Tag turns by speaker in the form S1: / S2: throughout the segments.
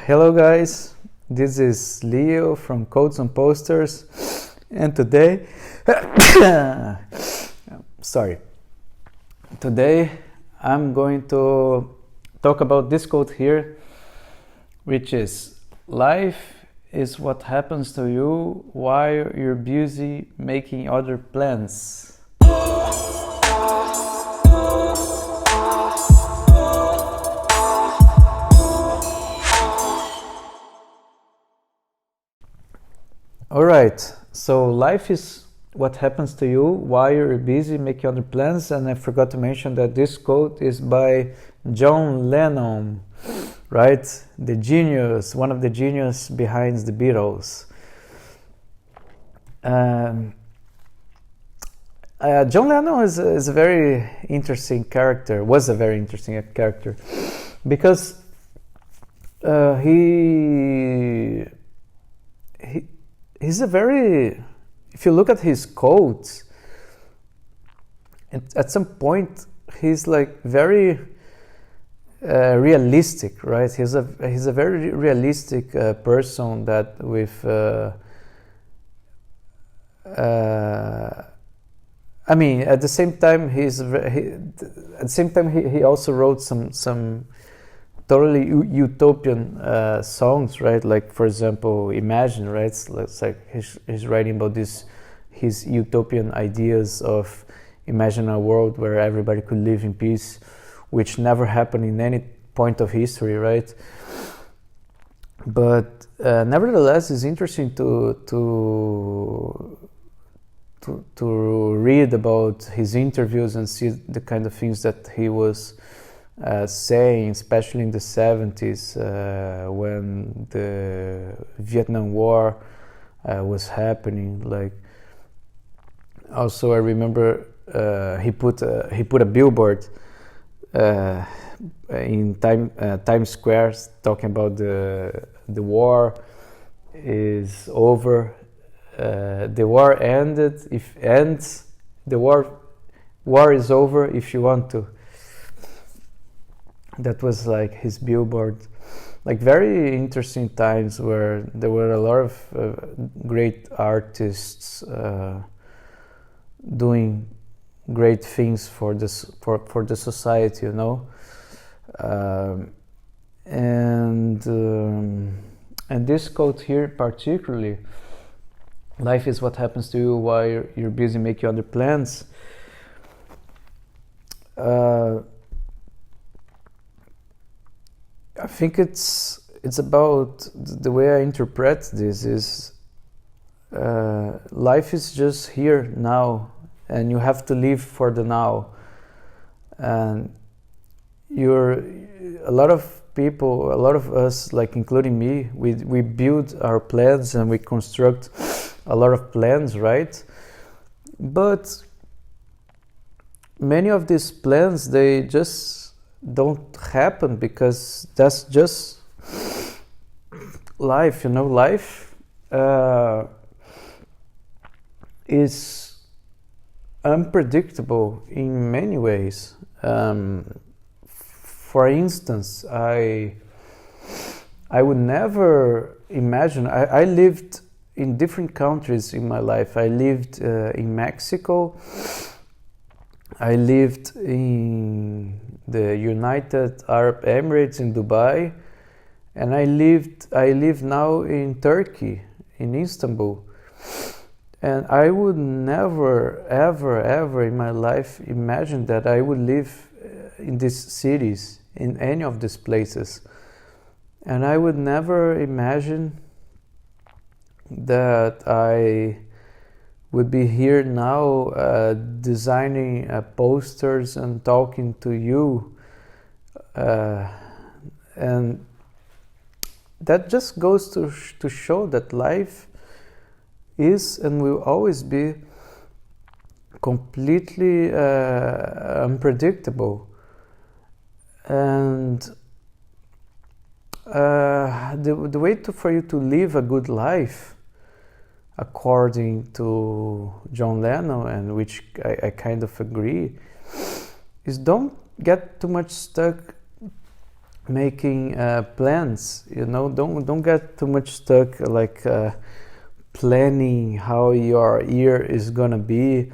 S1: Hello guys, this is Leo from Codes and Posters, and today today I'm going to talk about this quote here, which is: life is what happens to you while you're busy making other plans. Alright, so life is what happens to you while you're busy making other plans, and I forgot to mention that this quote is by John Lennon, right? The genius, one of the genius behind the Beatles. John Lennon is a very interesting character, was a very interesting character, because he's a very, if you look at his quotes, at some point he's like very realistic, right? He's a very realistic person that with I mean, at the same time he also wrote some totally utopian songs, right? Like, for example, Imagine, right? It's like he's writing about his utopian ideas of imagine a world where everybody could live in peace, which never happened in any point of history, right? But nevertheless, it's interesting to read about his interviews and see the kind of things that he was saying, especially in the 70s when the Vietnam War was happening. Like, also I remember he put a billboard in Times Square talking about the war is over. The war ended. The war is over if you want to. That was like his billboard. Like, very interesting times where there were a lot of great artists doing great things for the society, you know. And this quote here particularly, life is what happens to you while you're busy making other plans. I think it's about the way I interpret this is life is just here now, and you have to live for the now. And a lot of people, a lot of us, like including me, we build our plans and we construct a lot of plans, right? But many of these plans, they just don't happen because that's just life, you know. Life is unpredictable in many ways. For instance, I would never imagine. I lived in different countries in my life. I lived in Mexico. I lived in the United Arab Emirates in Dubai, and I live now in Turkey, in Istanbul. And I would never, ever in my life imagine that I would live in these cities, in any of these places. And I would never imagine that I would be here now designing posters and talking to you. And that just goes to show that life is and will always be completely unpredictable. And the way for you to live a good life, according to John Lennon, and which I kind of agree, is don't get too much stuck making plans. Don't get too much stuck like planning how your year is gonna be,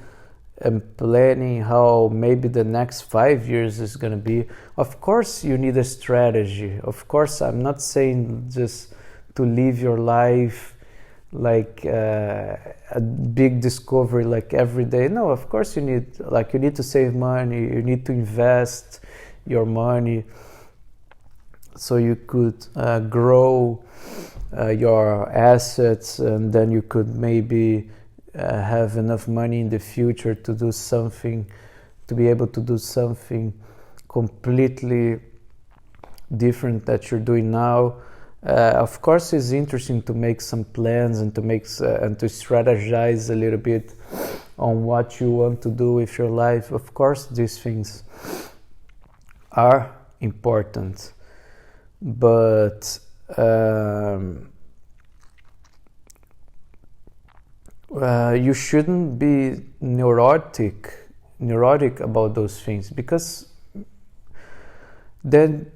S1: and planning how maybe the next 5 years is gonna be. Of course you need a strategy. Of course, I'm not saying just to live your life like a big discovery like every day. No, of course you need to save money, you need to invest your money so you could grow your assets, and then you could maybe have enough money in the future to do something, to be able to do something completely different that you're doing now. Of course, it's interesting to make some plans and to strategize a little bit on what you want to do with your life. Of course, these things are important, but you shouldn't be neurotic about those things, because then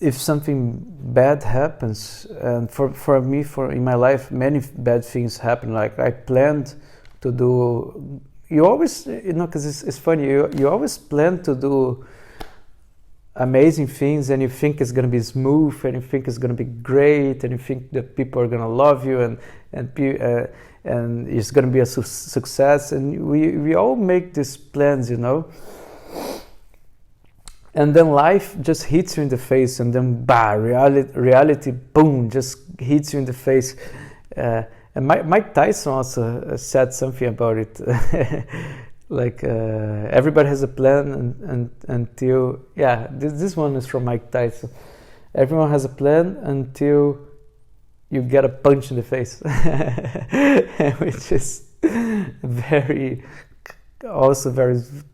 S1: if something bad happens, and for me, in my life, many bad things happen. Like I planned to do, you always, because it's funny, you always plan to do amazing things, and you think it's going to be smooth, and you think it's going to be great, and you think that people are going to love you, and it's going to be a success, and we all make these plans, and then life just hits you in the face, and then reality, boom, just hits you in the face. And Mike Tyson also said something about it. Like everybody has a plan until this one is from Mike Tyson. Everyone has a plan until you get a punch in the face, which is very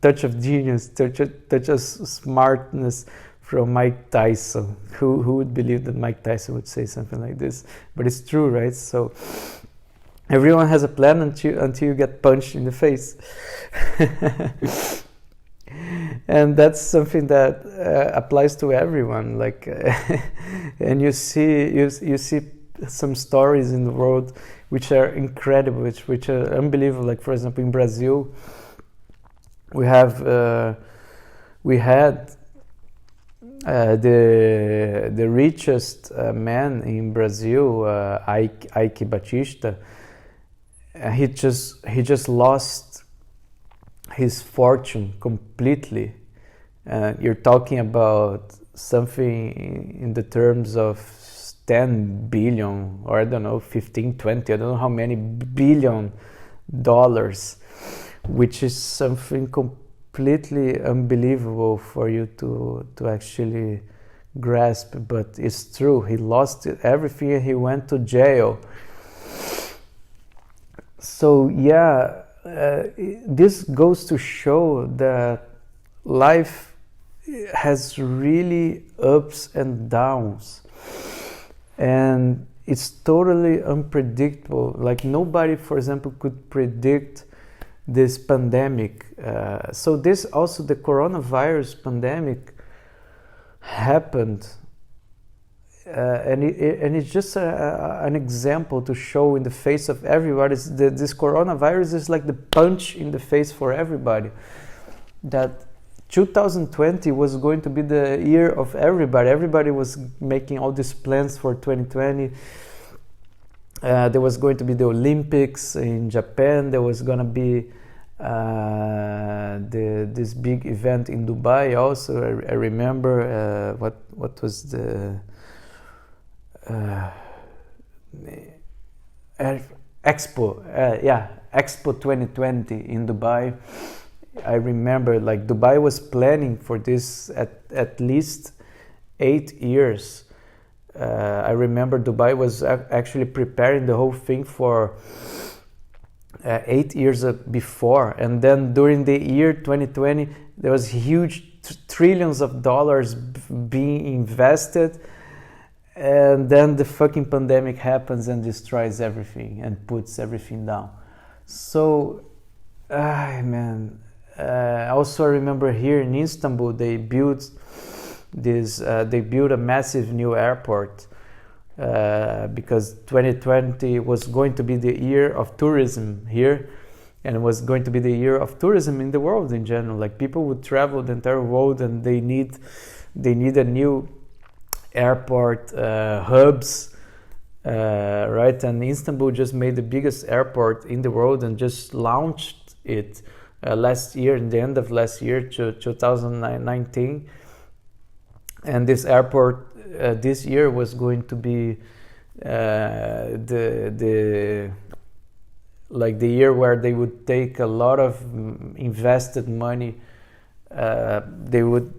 S1: touch of genius, touch of smartness from Mike Tyson. Who would believe that Mike Tyson would say something like this? But it's true, right? So everyone has a plan until you get punched in the face. And that's something that applies to everyone. Like, and you see some stories in the world which are incredible, which are unbelievable. Like, for example, in Brazil, we had the richest man in Brazil, Ike Batista. He just lost his fortune completely. You're talking about something in the terms of 10 billion, or I don't know, 15, 20, I don't know how many $billion, which is something completely unbelievable for you to actually grasp. But it's true, he lost everything, he went to jail. So this goes to show that life has really ups and downs, and it's totally unpredictable. Like, nobody, for example, could predict this pandemic. So this also, the coronavirus pandemic happened, and it's just an example to show in the face of everybody. This coronavirus is like the punch in the face for everybody, that 2020 was going to be the year of everybody. Everybody was making all these plans for 2020. There was going to be the Olympics in Japan. There was going to be this big event in Dubai also. I remember what was the Expo, Expo 2020 in Dubai. I remember, like, Dubai was planning for this at least 8 years. I remember Dubai was actually preparing the whole thing for 8 years before, and then during the year 2020 there was huge trillions of dollars being invested, and then the fucking pandemic happens and destroys everything and puts everything down. So also I remember here in Istanbul they built they built a massive new airport because 2020 was going to be the year of tourism here, and it was going to be the year of tourism in the world in general. Like, people would travel the entire world, and they need a new airport hubs, right? And Istanbul just made the biggest airport in the world and just launched it last year, in the end of last year, 2019. And this airport this year was going to be the year where they would take a lot of invested money. They would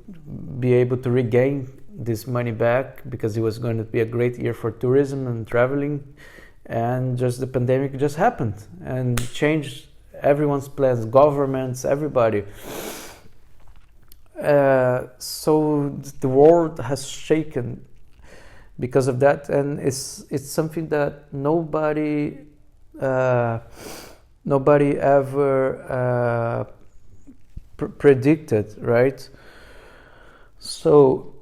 S1: be able to regain this money back, because it was going to be a great year for tourism and traveling. And just the pandemic just happened and changed everyone's plans, governments, everybody. So the world has shaken because of that, and it's something that nobody ever predicted, right? So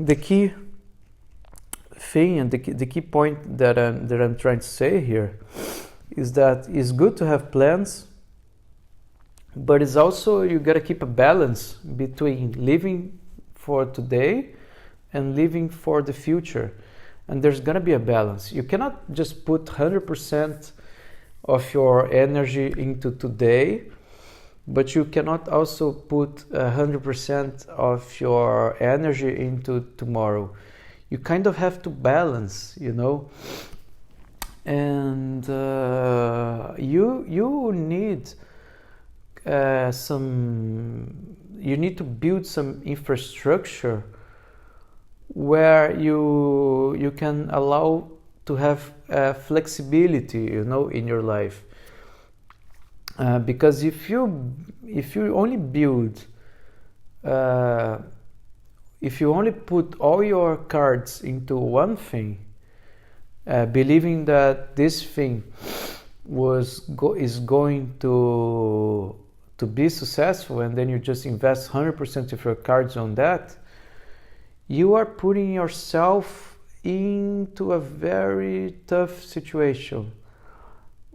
S1: the key thing and the key point that I'm trying to say here is that it's good to have plans, but it's also, you got to keep a balance between living for today and living for the future. And there's going to be a balance. You cannot just put 100% of your energy into today, but you cannot also put 100% of your energy into tomorrow. You kind of have to balance, and you need you need to build some infrastructure where you can allow to have flexibility, in your life. Because if you only build, if you only put all your cards into one thing, believing that this thing is going to be successful, and then you just invest 100% of your cards on that, you are putting yourself into a very tough situation,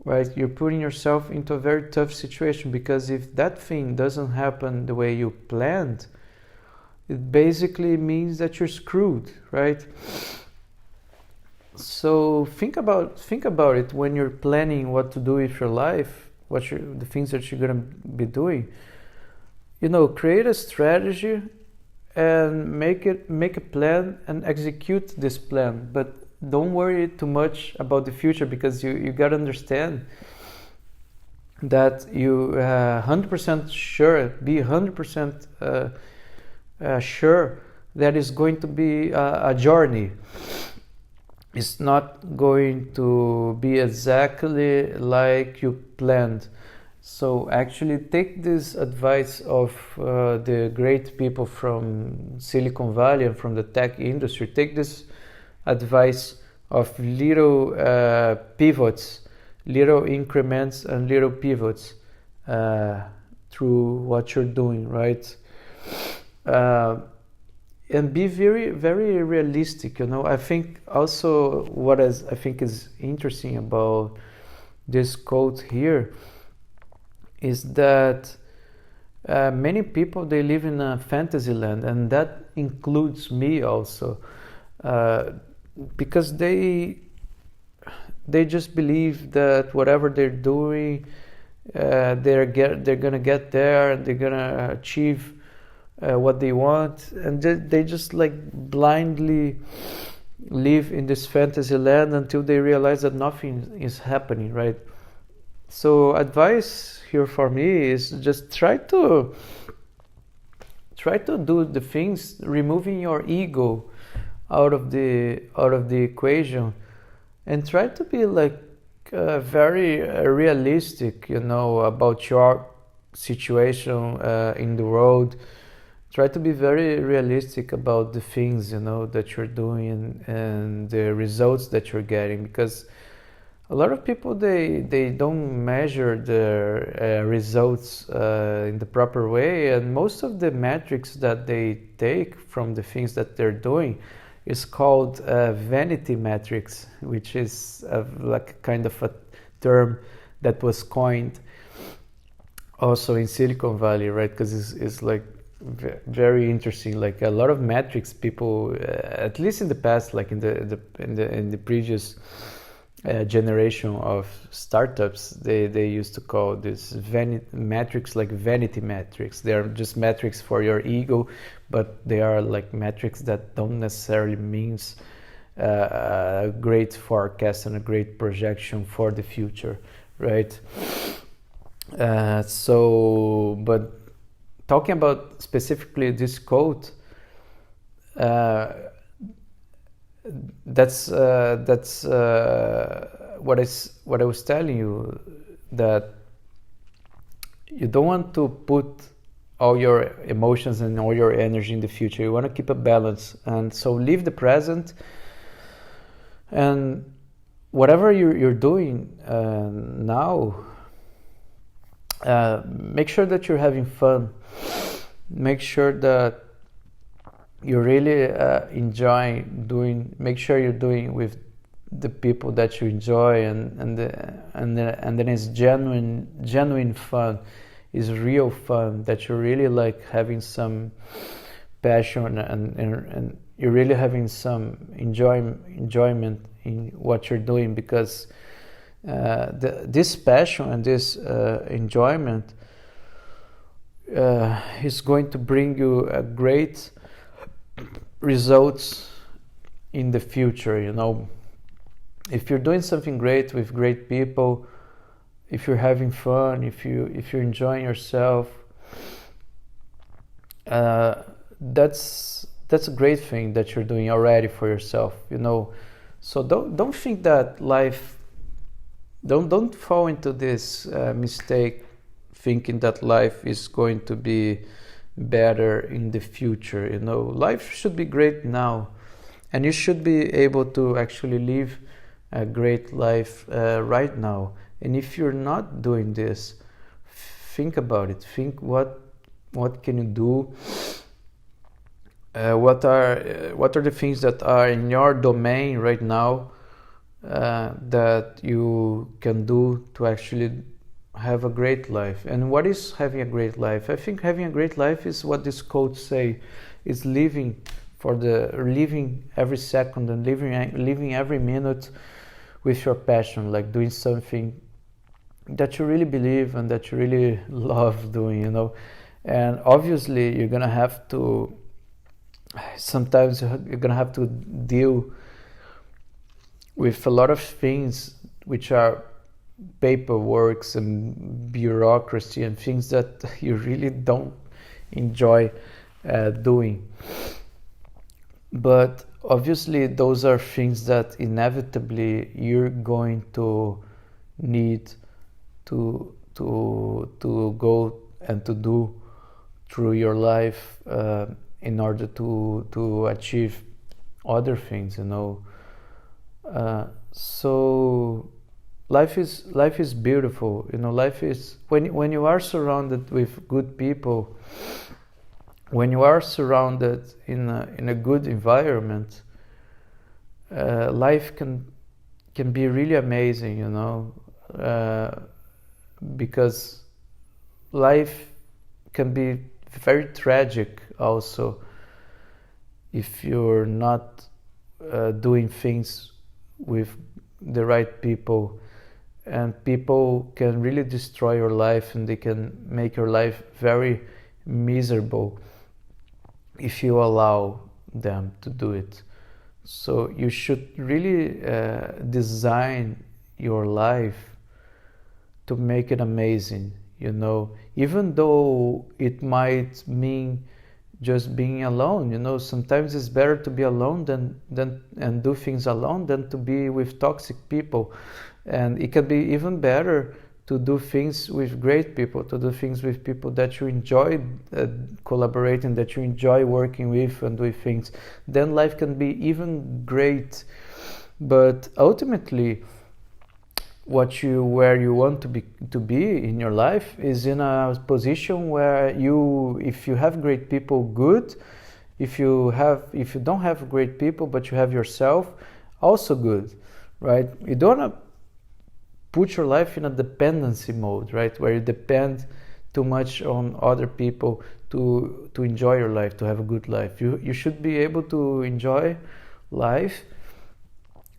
S1: right? You're putting yourself into a very tough situation, because if that thing doesn't happen the way you planned, it basically means that you're screwed, right? So think about it when you're planning what to do with your life, the things that you're gonna be doing. Create a strategy and make a plan and execute this plan. But don't worry too much about the future, because you gotta understand that you 100% sure, be 100% sure that it's going to be a journey. It's not going to be exactly like you planned. So actually take this advice of the great people from Silicon Valley and from the tech industry. Take this advice of little pivots, little increments and little pivots through what you're doing, right? And be very, very realistic. I think also I think is interesting about this quote here is that many people, they live in a fantasy land, and that includes me also, because they just believe that whatever they're doing, they're gonna get there, and they're gonna achieve what they want, and they just blindly live in this fantasy land until they realize that nothing is happening, right? So advice here for me is just try to do the things, removing your ego out of the equation, and try to be very realistic, about your situation in the world. Try to be very realistic about the things, that you're doing and the results that you're getting, because a lot of people they don't measure their results in the proper way, and most of the metrics that they take from the things that they're doing is called vanity metrics, which is like kind of a term that was coined also in Silicon Valley, right? Because it's like very interesting. Like a lot of metrics, people, at least in the past, like in the previous generation of startups, they used to call this metrics like vanity metrics. They are just metrics for your ego, but they are like metrics that don't necessarily means a great forecast and a great projection for the future, right? But talking about specifically this quote, that's what I was telling you, that you don't want to put all your emotions and all your energy in the future. You want to keep a balance, and so live the present, and whatever you're doing now, make sure that you're having fun. Make sure that you're really enjoying doing. Make sure you're doing with the people that you enjoy, and then it's genuine fun. Is real fun, that you're really like having some passion and you're really having some enjoyment in what you're doing, because this passion and this enjoyment is going to bring you a great results in the future. You know, if you're doing something great with great people, if you're having fun, if you're enjoying yourself, that's a great thing that you're doing already for yourself, you know. So don't think that life, don't fall into this mistake thinking that life is going to be better in the future. You know, life should be great now, and you should be able to actually live a great life right now. And if you're not doing this, think about it. Think what can you do? What are the things that are in your domain right now that you can do to actually have a great life? And what is having a great life? I think having a great life is what these quotes say: is living every second and living every minute with your passion, like doing something that you really believe and that you really love doing, you know. And obviously you're gonna have to, sometimes you're gonna have to deal with a lot of things which are paperwork and bureaucracy and things that you really don't enjoy doing. But obviously those are things that inevitably you're going to need to go and to do through your life in order to achieve other things, you know. So life is beautiful, you know. Life is when you are surrounded with good people, when you are surrounded in a good environment, life can be really amazing, you know. Because life can be very tragic also if you're not doing things with the right people, and people can really destroy your life, and they can make your life very miserable if you allow them to do it. So you should really design your life to make it amazing, you know, even though it might mean just being alone. You know, sometimes it's better to be alone than and do things alone than to be with toxic people. And it can be even better to do things with great people, to do things with people that you enjoy collaborating, that you enjoy working with and doing things. Then life can be even great. But ultimately, where you want to be in your life is in a position where if you have great people, good. If you don't have great people but you have yourself, also good, right? You don't want to put your life in a dependency mode, right, where you depend too much on other people to enjoy your life, to have a good life. You should be able to enjoy life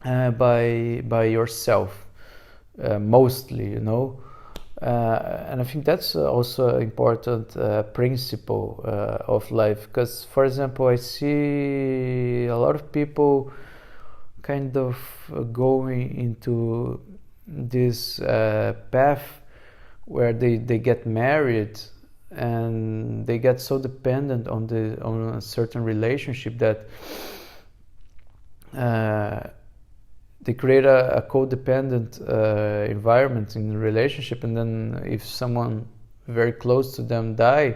S1: by yourself. Mostly, and I think that's also an important principle of life, because, for example, I see a lot of people kind of going into this path where they get married and they get so dependent on a certain relationship that they create a codependent environment in the relationship, and then if someone very close to them die,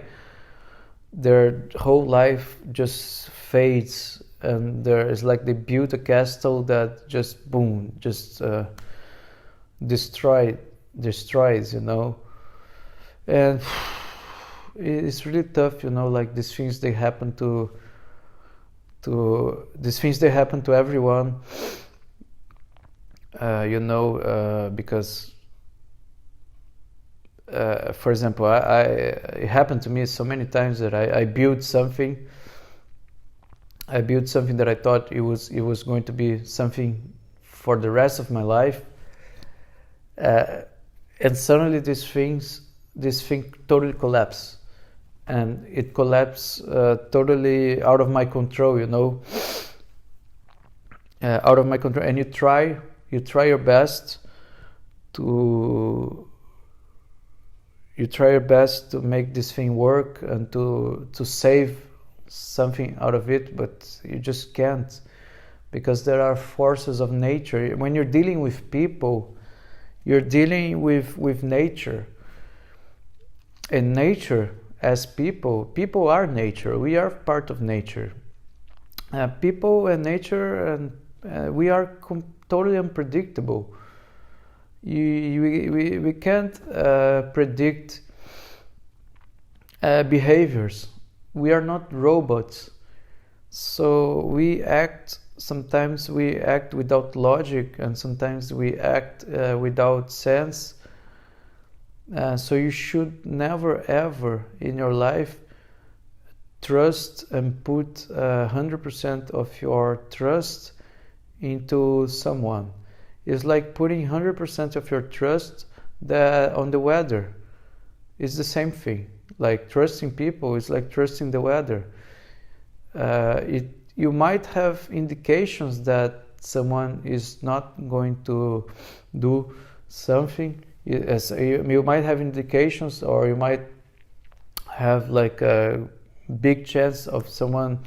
S1: their whole life just fades, and there is like they built a castle that just boom, just destroys, and it's really tough, like these things they happen to everyone. Because for example, it happened to me so many times that I built something that I thought it was going to be something for the rest of my life, and suddenly this thing totally collapsed, and it collapsed totally out of my control, out of my control. And you try your best to make this thing work and to save something out of it, but you just can't, because there are forces of nature. When you're dealing with people, you're dealing with nature, and nature, as people are nature. We are part of nature. People and nature, and we are totally unpredictable. We can't predict behaviors. We are not robots, so sometimes we act without logic, and sometimes we act without sense. So you should never ever in your life trust and put 100% of your trust into someone. It's like putting 100% of your trust on the weather. It's the same thing. Like trusting people is like trusting the weather. You might have indications that someone is not going to do something. You might have indications, or you might have like a big chance of someone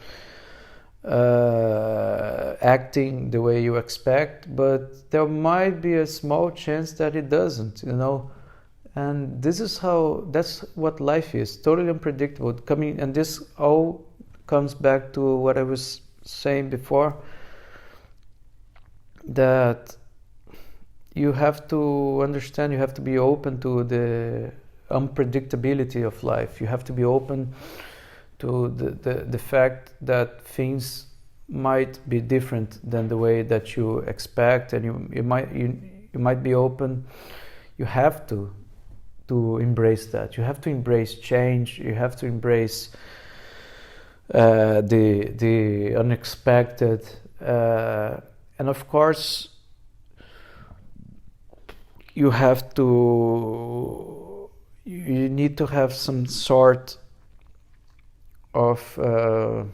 S1: acting the way you expect, but there might be a small chance that it doesn't, and that's what life is, totally unpredictable. And this all comes back to what I was saying before, that you have to understand, you have to be open to the unpredictability of life. You have to be open to the fact that things might be different than the way that you expect, and you might be open. You have to embrace that. You have to embrace change. You have to embrace the unexpected, and of course you need to have some sort of to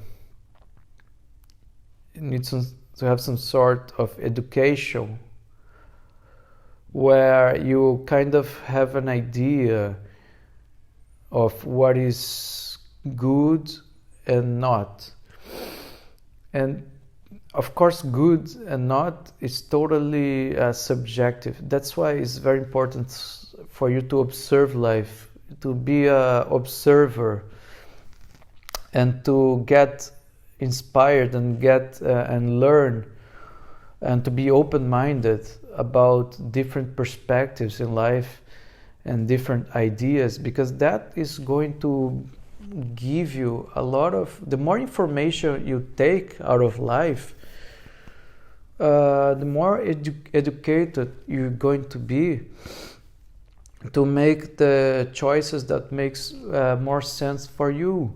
S1: have some sort of education where you kind of have an idea of what is good and not. And of course, good and not is totally subjective. That's why it's very important for you to observe life, to be an observer, and to get inspired and get and learn and to be open-minded about different perspectives in life and different ideas, because that is going to give you a lot of, the more information you take out of life, the more educated you're going to be to make the choices that makes more sense for you.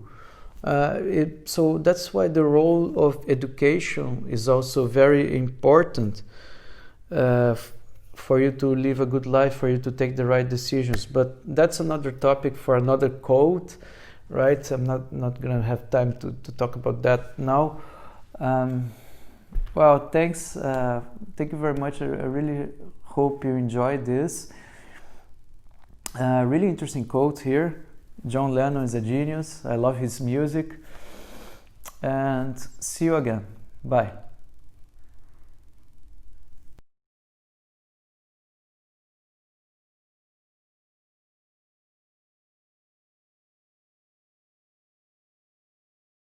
S1: So that's why the role of education is also very important for you to live a good life, for you to take the right decisions. But that's another topic for another quote, right? I'm not gonna have time to talk about that now. Well, thanks. Thank you very much. I really hope you enjoyed this. Really interesting quote here. John Lennon is a genius. I love his music. And see you again. Bye.